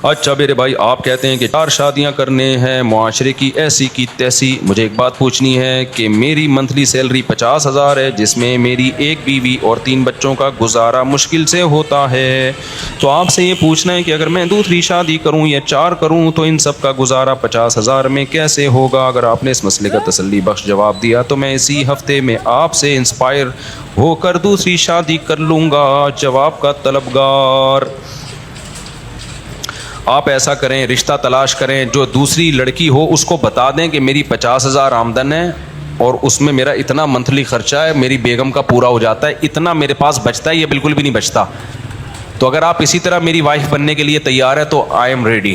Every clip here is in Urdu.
اچھا میرے بھائی، آپ کہتے ہیں کہ 4 شادیاں کرنے ہیں، معاشرے کی ایسی کی تیسی. مجھے ایک بات پوچھنی ہے کہ میری منتھلی سیلری 50,000 ہے، جس میں میری ایک بیوی اور 3 بچوں کا گزارا مشکل سے ہوتا ہے. تو آپ سے یہ پوچھنا ہے کہ اگر میں دوسری شادی کروں یا 4 کروں تو ان سب کا گزارا 50,000 میں کیسے ہوگا؟ اگر آپ نے اس مسئلے کا تسلی بخش جواب دیا تو میں اسی ہفتے میں آپ سے انسپائر ہو کر دوسری شادی کر لوں گا. جواب کا طلبگار. آپ ایسا کریں، رشتہ تلاش کریں، جو دوسری لڑکی ہو اس کو بتا دیں کہ میری 50,000 آمدن ہے اور اس میں میرا اتنا منتھلی خرچہ ہے، میری بیگم کا پورا ہو جاتا ہے، اتنا میرے پاس بچتا ہے، یہ بالکل بھی نہیں بچتا. تو اگر آپ اسی طرح میری وائف بننے کے لیے تیار ہے تو آئی ایم ریڈی،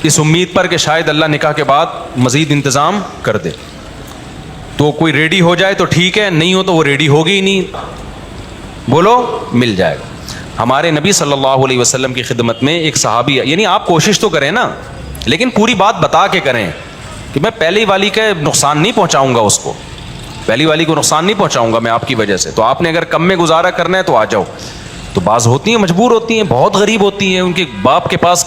اس امید پر کہ شاید اللہ نکاح کے بعد مزید انتظام کر دے. تو کوئی ریڈی ہو جائے تو ٹھیک ہے، نہیں ہو تو وہ ریڈی ہوگی ہی نہیں. بولو، مل جائے گا. ہمارے نبی صلی اللہ علیہ وسلم کی خدمت میں ایک صحابی، یعنی آپ کوشش تو کریں نا، لیکن پوری بات بتا کے کریں کہ میں پہلی والی کا نقصان نہیں پہنچاؤں گا، اس کو پہلی والی کو نقصان نہیں پہنچاؤں گا میں آپ کی وجہ سے. تو آپ نے اگر کم میں گزارا کرنا ہے تو آ جاؤ. تو بعض ہوتی ہیں مجبور ہوتی ہیں، بہت غریب ہوتی ہیں، ان کے باپ کے پاس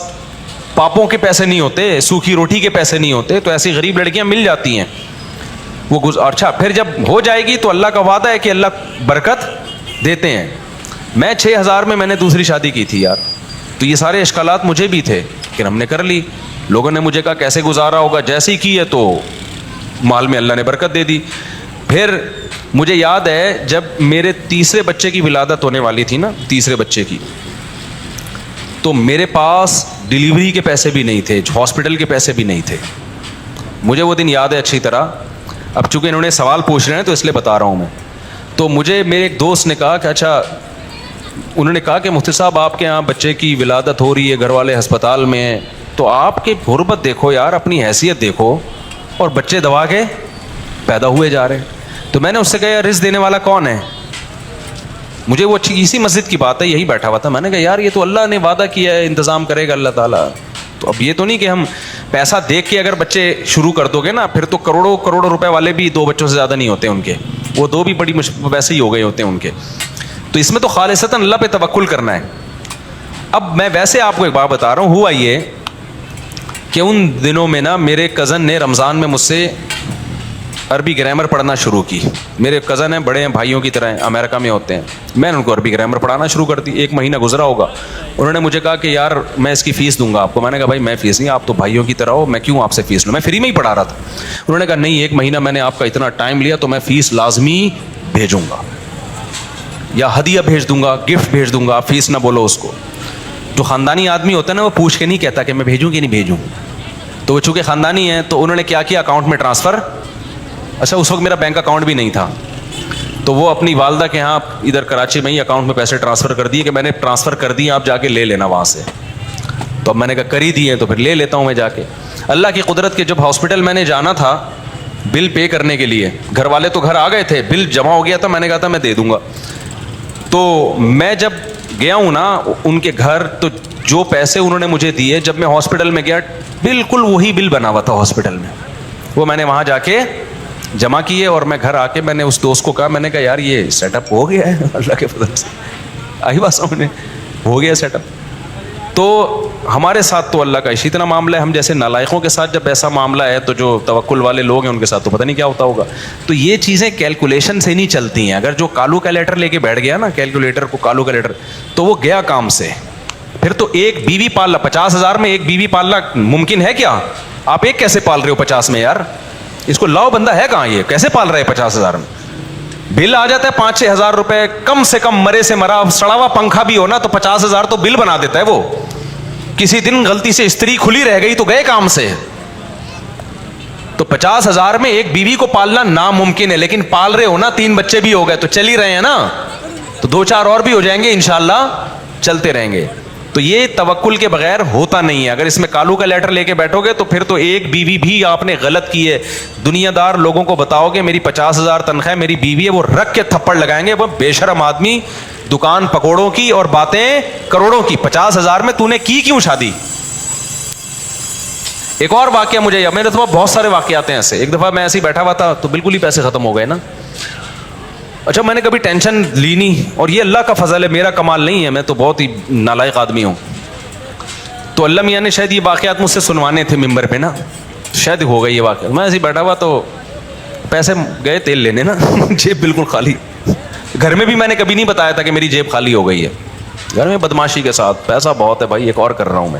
پاپوں کے پیسے نہیں ہوتے، سوکھی روٹی کے پیسے نہیں ہوتے، تو ایسی غریب لڑکیاں مل جاتی ہیں. وہ اچھا پھر جب ہو جائے گی تو اللہ کا وعدہ ہے کہ اللہ برکت دیتے ہیں. میں 6,000 میں نے دوسری شادی کی تھی یار، تو یہ سارے اشکالات مجھے بھی تھے کہ ہم نے کر لی. لوگوں نے مجھے کہا کیسے گزارا ہوگا، جیسے ہی کی ہے تو مال میں اللہ نے برکت دے دی. پھر مجھے یاد ہے جب میرے تیسرے بچے کی ولادت ہونے والی تھی نا، تیسرے بچے کی، تو میرے پاس ڈلیوری کے پیسے بھی نہیں تھے، ہاسپٹل کے پیسے بھی نہیں تھے. مجھے وہ دن یاد ہے اچھی طرح. اب چونکہ انہوں نے سوال پوچھ رہے ہیں تو اس لیے بتا رہا ہوں میں. تو مجھے میرے ایک دوست نے کہا کہ اچھا، انہوں نے کہا کہ مفتی صاحب آپ کے یہاں بچے کی ولادت ہو رہی ہے، گھر والے ہسپتال میں ہیں، تو آپ کی غربت دیکھو یار، اپنی حیثیت دیکھو، اور بچے دبا کے پیدا ہوئے جا رہے ہیں. تو میں نے اس سے کہا یار رزق دینے والا کون ہے؟ مجھے وہ اسی مسجد کی بات ہے، یہی بیٹھا ہوا تھا. میں نے کہا یار یہ تو اللہ نے وعدہ کیا ہے، انتظام کرے گا اللہ تعالیٰ. تو اب یہ تو نہیں کہ ہم پیسہ دیکھ کے اگر بچے شروع کر دو گے نا، پھر تو کروڑوں کروڑوں روپے والے بھی 2 بچوں سے زیادہ نہیں ہوتے ان کے، وہ 2 بھی بڑی ویسے ہی ہو گئے ہوتے ہیں ان کے. تو اس میں تو خالصتاً اللہ پہ توکل کرنا ہے. اب میں ویسے آپ کو ایک بات بتا رہا ہوں، ہوا یہ کہ ان دنوں میں نا میرے کزن نے رمضان میں مجھ سے عربی گرامر پڑھنا شروع کی. میرے کزن ہیں، بڑے ہیں، بھائیوں کی طرح ہیں، امریکہ میں ہوتے ہیں. میں نے ان کو عربی گرامر پڑھانا شروع کر دی. 1 مہینہ گزرا ہوگا، انہوں نے مجھے کہا کہ یار میں اس کی فیس دوں گا آپ کو. میں نے کہا بھائی میں فیس نہیں، آپ تو بھائیوں کی طرح ہو، میں کیوں آپ سے فیس لوں، میں فری میں ہی پڑھا رہا تھا. انہوں نے کہا نہیں، 1 مہینہ میں نے آپ کا اتنا ٹائم لیا تو میں فیس لازمی بھیجوں گا، یا ہدیہ بھیج دوں گا، گفٹ بھیج دوں گا، آپ فیس نہ بولو اس کو. جو خاندانی آدمی ہوتا ہے نا وہ پوچھ کے نہیں کہتا کہ میں بھیجوں کہ نہیں بھیجوں. تو وہ چونکہ خاندانی ہے تو انہوں نے کیا کیا، اکاؤنٹ میں ٹرانسفر. اچھا اس وقت میرا بینک اکاؤنٹ بھی نہیں تھا، تو وہ اپنی والدہ کے ہاں ادھر کراچی میں ہی اکاؤنٹ میں پیسے ٹرانسفر کر دیے کہ میں نے ٹرانسفر کر دیے، آپ جا کے لے لینا وہاں سے. تو اب میں نے کہا کر ہی دیے تو پھر لے لیتا ہوں میں جا کے. اللہ کی قدرت کے جب ہاسپٹل میں نے جانا تھا بل پے کرنے کے لیے، گھر والے تو گھر آ گئے تھے، بل جمع ہو گیا تھا، میں نے کہا تھا میں دے دوں گا. تو میں جب گیا ہوں نا ان کے گھر، تو جو پیسے انہوں نے مجھے دیے، جب میں ہاسپٹل میں گیا بالکل وہی بل بنا ہوا تھا ہاسپٹل میں. وہ میں نے وہاں جا کے جمع کیے، اور میں گھر آ کے میں نے اس دوست کو کہا، میں نے کہا یار یہ سیٹ اپ ہو گیا ہے اللہ کے فضل سے. آئی بات سمجھ میں، ہو گیا سیٹ اپ. تو ہمارے ساتھ تو اللہ کا اسی طرح معاملہ ہے. ہم جیسے نالائقوں کے ساتھ جب ایسا معاملہ ہے تو جو توکل والے لوگ ہیں ان کے ساتھ تو پتہ نہیں کیا ہوتا ہوگا. تو یہ چیزیں کیلکولیشن سے نہیں چلتی ہیں. اگر جو کالو کیلیٹر لے کے بیٹھ گیا نا، کیلکولیٹر کو کالو کیلیٹر، تو وہ گیا کام سے. پھر تو ایک بیوی پالنا، 50,000 میں ایک بیوی پالنا ممکن ہے کیا؟ آپ ایک کیسے پال رہے ہو 50 میں یار؟ اس کو لاؤ بندہ ہے کہاں، یہ کیسے پال رہے ہیں 50,000 میں؟ بل آ جاتا ہے 5-6 ہزار روپے کم سے کم، مرے سے مرا سڑا ہوا پنکھا بھی ہو نا تو 50,000 تو بل بنا دیتا ہے وہ. کسی دن غلطی سے استری کھلی رہ گئی تو گئے کام سے. تو 50,000 میں ایک بیوی کو پالنا ناممکن ہے، لیکن پال رہے ہو نا، 3 بچے بھی ہو گئے تو چل ہی رہے ہیں نا، تو 2-4 اور بھی ہو جائیں گے انشاءاللہ، چلتے رہیں گے. تو یہ توکل کے بغیر ہوتا نہیں ہے. اگر اس میں کالو کا لیٹر لے کے بیٹھو گے تو پھر تو ایک بیوی بھی آپ نے غلط کی ہے. دنیا دار لوگوں کو بتاؤ کہ میری 50,000 تنخواہ میری بیوی ہے، وہ رکھ کے تھپڑ لگائیں گے. وہ بے شرم آدمی، دکان پکوڑوں کی اور باتیں کروڑوں کی. 50,000 میں تو نے کی کیوں شادی؟ ایک اور واقعہ مجھے، میرے تو بہت سارے واقعات ہیں ایسے. ایک دفعہ میں ایسے ہی بیٹھا ہوا تھا تو بالکل ہی پیسے ختم ہو گئے نا. اچھا میں نے کبھی ٹینشن لی نہیں، اور یہ اللہ کا فضل ہے، میرا کمال نہیں ہے، میں تو بہت ہی نالائق آدمی ہوں. تو اللہ میاں نے شاید یہ واقعات مجھ سے سنوانے تھے ممبر پہ نا, شاید ہو گئی یہ واقعہ. میں ایسے ہی بیٹھا ہوا تو پیسے گئے تیل لینے نا, جیب بالکل خالی. گھر میں بھی میں نے کبھی نہیں بتایا تھا کہ میری جیب خالی ہو گئی ہے. گھر میں بدماشی کے ساتھ پیسہ بہت ہے بھائی, ایک اور کر رہا ہوں میں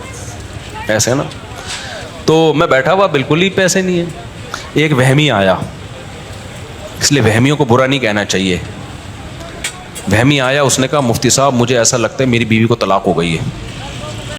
ایسے نا. تو میں بیٹھا ہوا بالکل ہی پیسے نہیں ہیں. ایک وہمی آیا, اس لیے وہمیوں کو برا نہیں کہنا چاہیے. وہمی آیا, اس نے کہا مفتی صاحب مجھے ایسا لگتا ہے میری بیوی کو طلاق ہو گئی ہے.